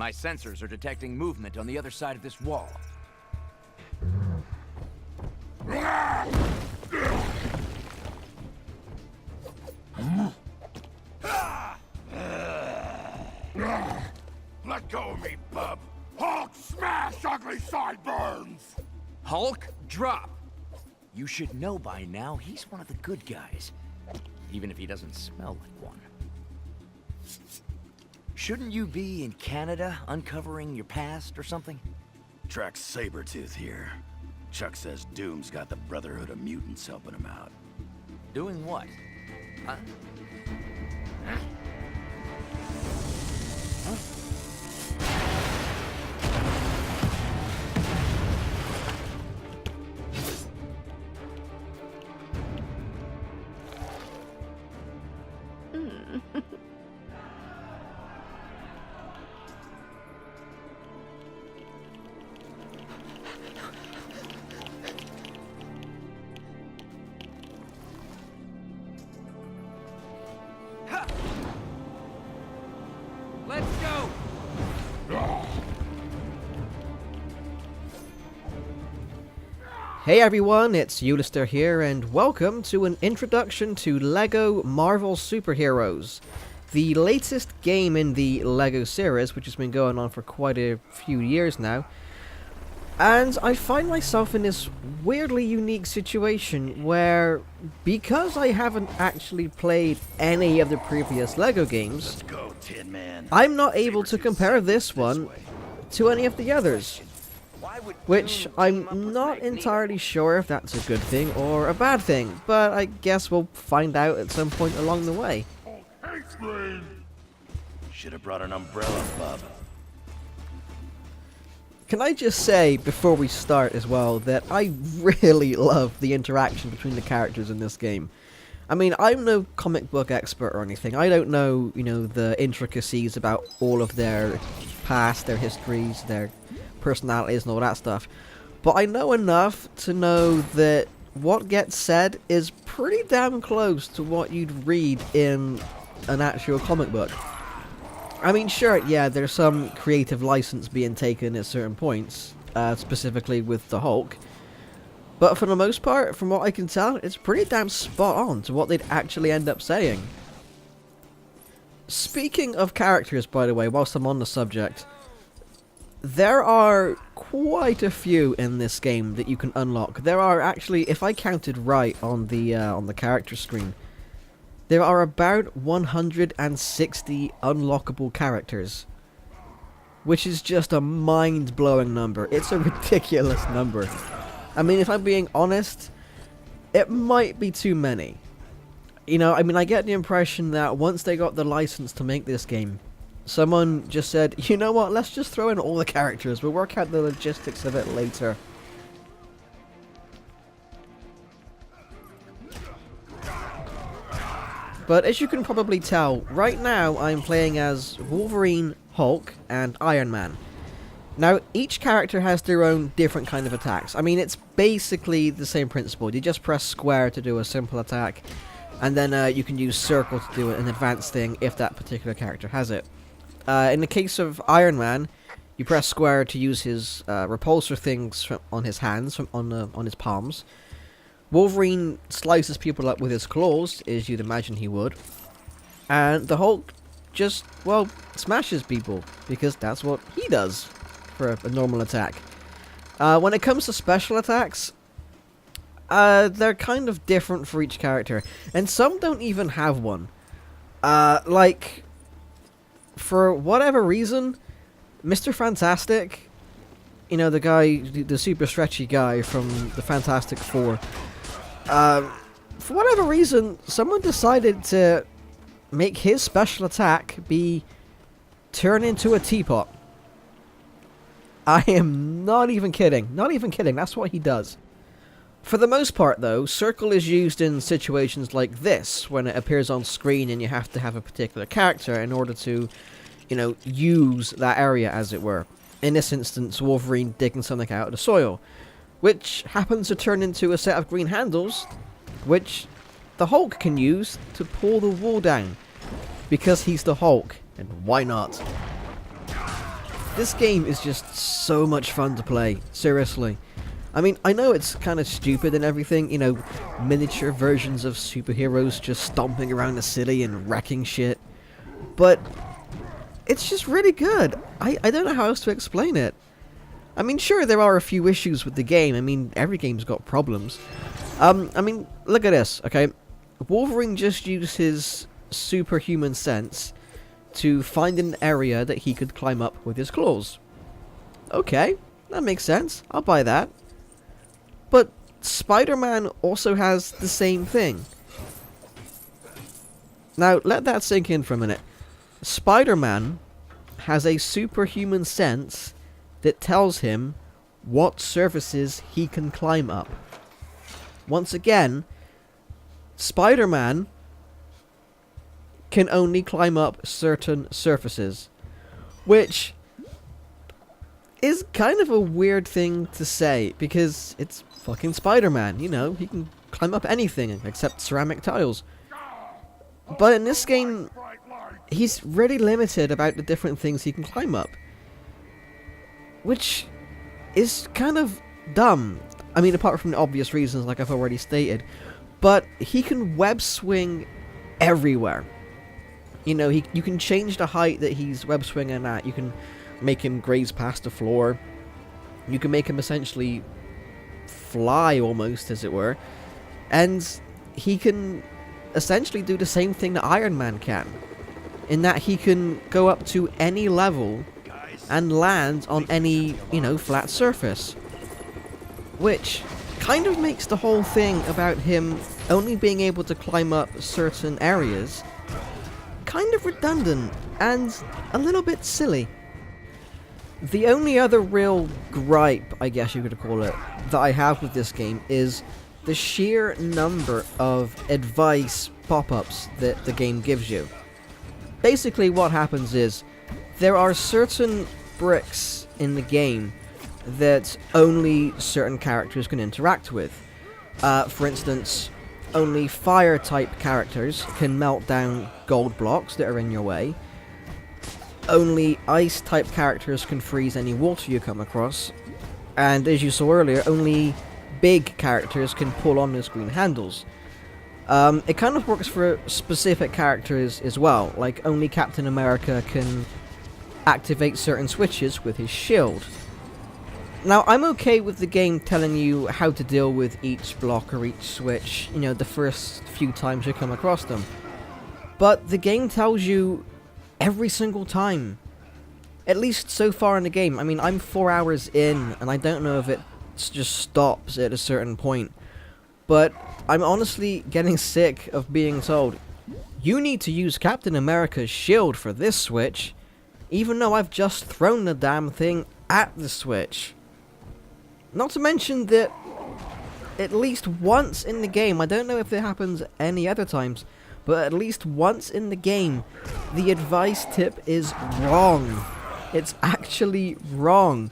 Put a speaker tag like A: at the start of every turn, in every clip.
A: My sensors are detecting movement on the other side of this wall.
B: Let go of me, bub! Hulk smash ugly sideburns!
A: Hulk, drop! You should know by now he's one of the good guys. Even if he doesn't smell like one. Shouldn't you be in Canada uncovering your past or something?
B: Track Sabretooth here. Chuck says Doom's got the Brotherhood of Mutants helping him out.
A: Doing what? Huh? Let's go!
C: Hey everyone, it's Ulyster here, and welcome to an introduction to LEGO Marvel Superheroes, the latest game in the LEGO series, which has been going on for quite a few years now. And I find myself in this weirdly unique situation where, because I haven't actually played any of the previous LEGO games,
B: Let's go, Tin Man.
C: I'm not able to compare this one to any of the others. Which I'm not entirely sure if that's a good thing or a bad thing, but I guess we'll find out at some point along the way.
B: Should have brought an umbrella, bub.
C: Can I just say, before we start as well, that I really love the interaction between the characters in this game. I mean, I'm no comic book expert or anything. I don't know, the intricacies about all of their past, their histories, their personalities and all that stuff. But I know enough to know that what gets said is pretty damn close to what you'd read in an actual comic book. I mean, sure, yeah, there's some creative license being taken at certain points, specifically with the Hulk. But for the most part, from what I can tell, it's pretty damn spot on to what they'd actually end up saying. Speaking of characters, by the way, whilst I'm on the subject, there are quite a few in this game that you can unlock. There are actually, if I counted right on the character screen, there are about 160 unlockable characters, which is just a mind-blowing number. It's a ridiculous number. I mean, if I'm being honest, it might be too many. I get the impression that once they got the license to make this game, someone just said, you know what, let's just throw in all the characters, we'll work out the logistics of it later. But as you can probably tell, right now I'm playing as Wolverine, Hulk, and Iron Man. Now, each character has their own different kind of attacks. I mean, it's basically the same principle. You just press square to do a simple attack, and then you can use circle to do an advanced thing if that particular character has it. In the case of Iron Man, you press square to use his repulsor things on his hands, on his palms. Wolverine slices people up with his claws, as you'd imagine he would. And the Hulk just, well, smashes people, because that's what he does for a normal attack. When it comes to special attacks, they're kind of different for each character, and some don't even have one. Like, for whatever reason, Mr. Fantastic, the guy, the super stretchy guy from the Fantastic Four, for whatever reason, someone decided to make his special attack be turn into a teapot. I am not even kidding. Not even kidding. That's what he does. For the most part, though, circle is used in situations like this, when it appears on screen and you have to have a particular character in order to, use that area, as it were. In this instance, Wolverine digging something out of the soil, which happens to turn into a set of green handles, which the Hulk can use to pull the wall down, because he's the Hulk, and why not? This game is just so much fun to play, seriously. I mean, I know it's kind of stupid and everything, you know, miniature versions of superheroes just stomping around the city and wrecking shit, but it's just really good. I don't know how else to explain it. I mean, sure, there are a few issues with the game. I mean, every game's got problems. I mean, look at this, okay? Wolverine just used his superhuman sense to find an area that he could climb up with his claws. Okay, that makes sense. I'll buy that. But Spider-Man also has the same thing. Now, let that sink in for a minute. Spider-Man has a superhuman sense that tells him what surfaces he can climb up. Once again, Spider-Man can only climb up certain surfaces, which is kind of a weird thing to say, because it's fucking Spider-Man, you know, he can climb up anything except ceramic tiles. But in this game, he's really limited about the different things he can climb up, which is kind of dumb. I mean, apart from the obvious reasons like I've already stated, but he can web swing everywhere. You know, you can change the height that he's web swinging at. You can make him graze past the floor. You can make him essentially fly almost, as it were. And he can essentially do the same thing that Iron Man can, in that he can go up to any level and land on any, you know, flat surface. Which kind of makes the whole thing about him only being able to climb up certain areas kind of redundant and a little bit silly. The only other real gripe, I guess you could call it, that I have with this game is the sheer number of advice pop-ups that the game gives you. Basically what happens is, there are certain bricks in the game that only certain characters can interact with. For instance, only fire-type characters can melt down gold blocks that are in your way. Only ice-type characters can freeze any water you come across. And as you saw earlier, only big characters can pull on those green handles. It kind of works for specific characters as well, like only Captain America can activate certain switches with his shield. Now, I'm okay with the game telling you how to deal with each block or each switch, you know, the first few times you come across them. But the game tells you every single time. At least so far in the game. I mean, I'm 4 hours in, and I don't know if it just stops at a certain point. But I'm honestly getting sick of being told, you need to use Captain America's shield for this switch, even though I've just thrown the damn thing at the switch. Not to mention that at least once in the game, I don't know if it happens any other times, but at least once in the game, the advice tip is wrong. It's actually wrong.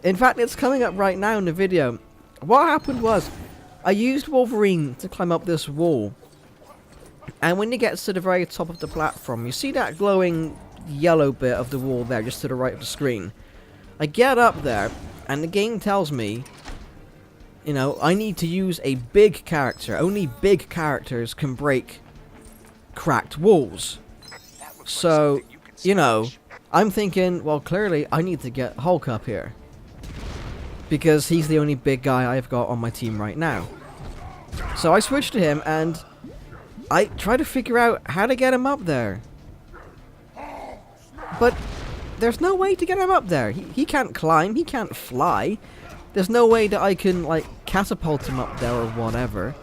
C: In fact, it's coming up right now in the video. What happened was, I used Wolverine to climb up this wall, and when he gets to the very top of the platform, you see that glowing yellow bit of the wall there, just to the right of the screen. I get up there, and the game tells me, you know, I need to use a big character. Only big characters can break cracked walls. So, you know, I'm thinking, well, clearly I need to get Hulk up here, because he's the only big guy I've got on my team right now. So I switch to him, and I try to figure out how to get him up there. But there's no way to get him up there. He can't climb, he can't fly. There's no way that I can, like, catapult him up there or whatever.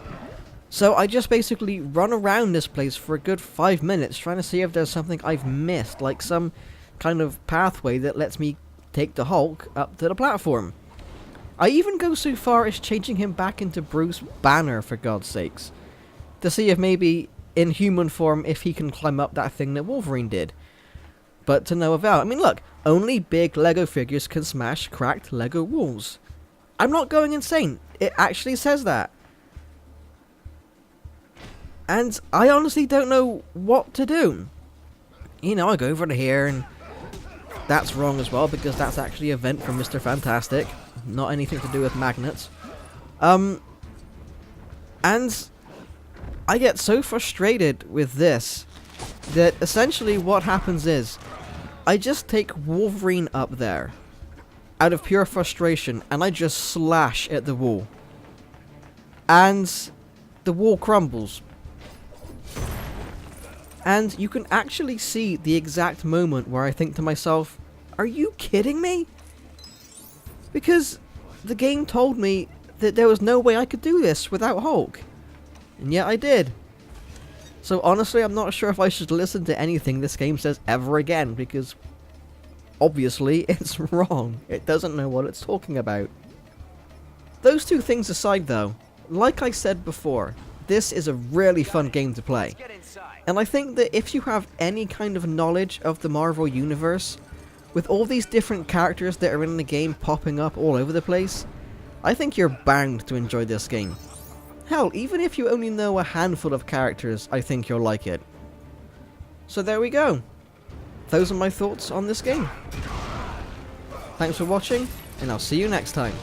C: So I just basically run around this place for a good 5 minutes trying to see if there's something I've missed, like some kind of pathway that lets me take the Hulk up to the platform. I even go so far as changing him back into Bruce Banner, for God's sakes, to see if maybe in human form if he can climb up that thing that Wolverine did. But to no avail. I mean, look, only big Lego figures can smash cracked Lego walls. I'm not going insane. It actually says that. And I honestly don't know what to do. You know, I go over to here and that's wrong as well, because that's actually a vent from Mr. Fantastic. Not anything to do with magnets. And I get so frustrated with this that essentially what happens is I just take Wolverine up there out of pure frustration and I just slash at the wall. And the wall crumbles. And you can actually see the exact moment where I think to myself, are you kidding me? Because the game told me that there was no way I could do this without Hulk. And yet I did. So honestly, I'm not sure if I should listen to anything this game says ever again, because obviously it's wrong. It doesn't know what it's talking about. Those two things aside though, like I said before, this is a really fun game to play. And I think that if you have any kind of knowledge of the Marvel Universe, with all these different characters that are in the game popping up all over the place, I think you're bound to enjoy this game. Hell, even if you only know a handful of characters, I think you'll like it. So there we go. Those are my thoughts on this game. Thanks for watching, and I'll see you next time.